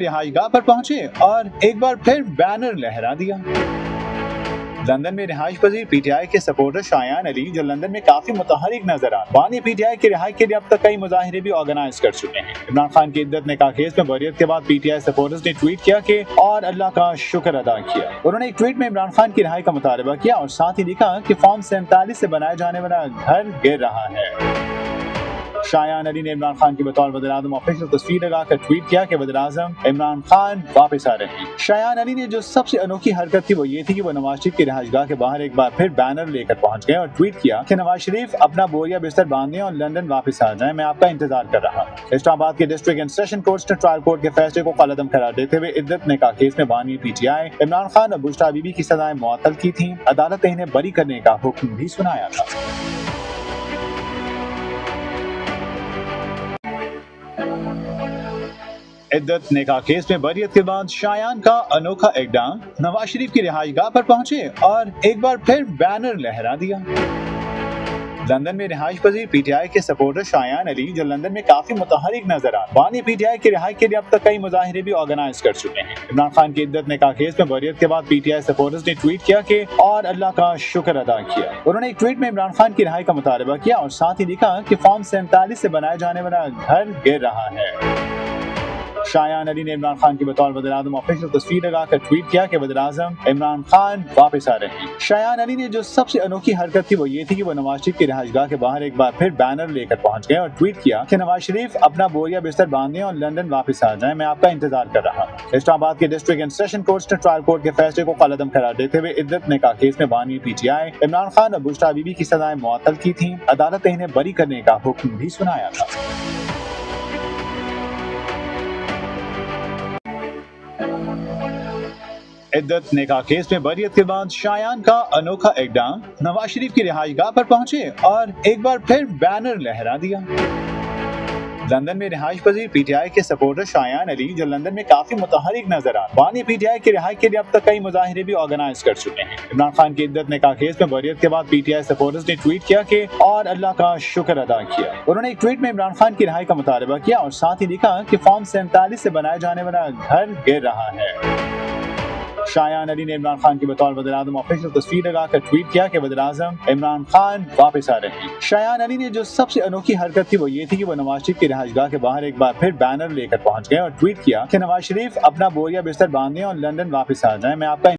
रिहाइशगाह पर पहुंचे और एक बार फिर बैनर लहरा दिया। लंदन में रिहाइश पजीर पीटीआई के सपोर्टर शायान अली, जो लंदन में काफी मुतहरिक नजर आ, बानी पीटीआई की रिहाई के लिए अब तक कई मुजाहिरे भी ऑर्गेनाइज कर चुके हैं। इमरान खान की इद्दत निकाह केस में बरियत के बाद पीटीआई सपोर्टर्स ने ट्वीट किया कि और अल्लाह का शुक्र अदा किया। उन्होंने एक ट्वीट में इमरान खान की रिहाई का मुतालबा किया और साथ ही लिखा कि फॉर्म 47 से बनाए जाने वाला घर गिर रहा है। शायान अली ने इमरान खान की बतौर वज़ीर-ए-आज़म ऑफिशियल तस्वीर लगाकर ट्वीट किया कि वज़ीर-ए-आज़म इमरान खान वापस आ रहे हैं। शायान अली ने जो सबसे अनोखी हरकत थी वो ये थी कि वो नवाज शरीफ की रिहाइशगाह के बाहर एक बार फिर बैनर लेकर पहुंच गए और ट्वीट किया कि नवाज शरीफ अपना बोरिया बिस्तर बांध दें और लंदन वापस आ जाएं, मैं आपका इंतजार कर रहा हूँ। इस्लामाबाद के डिस्ट्रिक्ट एंड सेशन कोर्ट ने ट्रायल कोर्ट के फैसले को कलअदम करार देते हुए इद्दत निकाह केस में बानी पीटीआई इमरान खान और बुशरा बीबी की सजाएं मुअत्तल की थी। अदालत ने इन्हें बरी करने का हुक्म भी सुनाया था। इद्दत निकाह केस में बरियत के बाद शायान का अनोखा इक़दाम, नवाज शरीफ की रिहाइशगाह पर पहुंचे और एक बार फिर बैनर लहरा दिया। लंदन में रिहाइश पजीर पीटीआई के सपोर्टर शायान अली, जो लंदन में काफी मुतहरिक नजर आ, बानी पीटीआई की रिहाई के लिए अब तक कई मुजाहिरे भी ऑर्गेनाइज कर चुके हैं। इमरान खान की इद्दत निकाह केस में बरियत के बाद पीटीआई सपोर्टर्स ने ट्वीट किया कि और अल्लाह का शुक्र अदा किया। उन्होंने एक ट्वीट में इमरान खान की रिहाई का मुतालबा किया और साथ ही लिखा कि फॉर्म 47 से बनाए जाने वाला घर गिर रहा है। शायान अली ने इमरान खान की बतौर वज़ीर-ए-आज़म ऑफिशियल तस्वीर लगाकर ट्वीट किया कि वज़ीर-ए-आज़म इमरान खान वापस आ रहे हैं। शायान अली ने जो सबसे अनोखी हरकत थी वो ये थी कि वो नवाज शरीफ की रिहाइशगाह के बाहर एक बार फिर बैनर लेकर पहुंच गए और ट्वीट किया कि नवाज शरीफ अपना बोरिया बिस्तर बांध दें और लंदन वापस आ जाएं, मैं आपका इंतजार कर रहा हूँ। इस्लामाबाद के डिस्ट्रिक्ट एंड सेशन कोर्ट ने ट्रायल कोर्ट के फैसले को कलअदम करार देते हुए इद्दत निकाह केस में बानी पीटीआई इमरान खान और बुशरा बीबी की सजाएं मुअत्तल की थी। अदालत ने इन्हें बरी करने का हुक्म भी सुनाया था। इद्दत निकाह केस में बरियत के बाद शायान का अनोखा इक़दाम, नवाज शरीफ की रिहाइशगाह पर पहुंचे और एक बार फिर बैनर लहरा दिया। लंदन में रिहाइश पजीर पीटीआई के सपोर्टर शायान अली, जो लंदन में काफी मुतहरिक नजर आ, बानी पीटीआई की रिहाई के लिए अब तक कई मुजाहिरे भी ऑर्गेनाइज कर चुके हैं। इमरान खान की इद्दत निकाह केस में बरियत के बाद पीटीआई सपोर्टर्स ने ट्वीट किया कि और अल्लाह का शुक्र अदा किया। उन्होंने एक ट्वीट में इमरान खान की रिहाई का मुतालबा किया और साथ ही लिखा कि फॉर्म 47 से बनाए जाने वाला घर गिर रहा है। शायान अली ने इमरान खान की बतौर वज़ीर-ए-आज़म ऑफिशियल तस्वीर लगाकर ट्वीट किया कि वज़ीर-ए-आज़म इमरान खान वापस आ रहे हैं। शायान अली ने जो सबसे अनोखी हरकत थी वो ये थी कि वो नवाज शरीफ की रिहाइशगाह के बाहर एक बार फिर बैनर लेकर पहुंच गए और ट्वीट किया कि नवाज शरीफ अपना बोरिया बिस्तर बांध दें और लंदन वापस आ जाएं, मैं आपका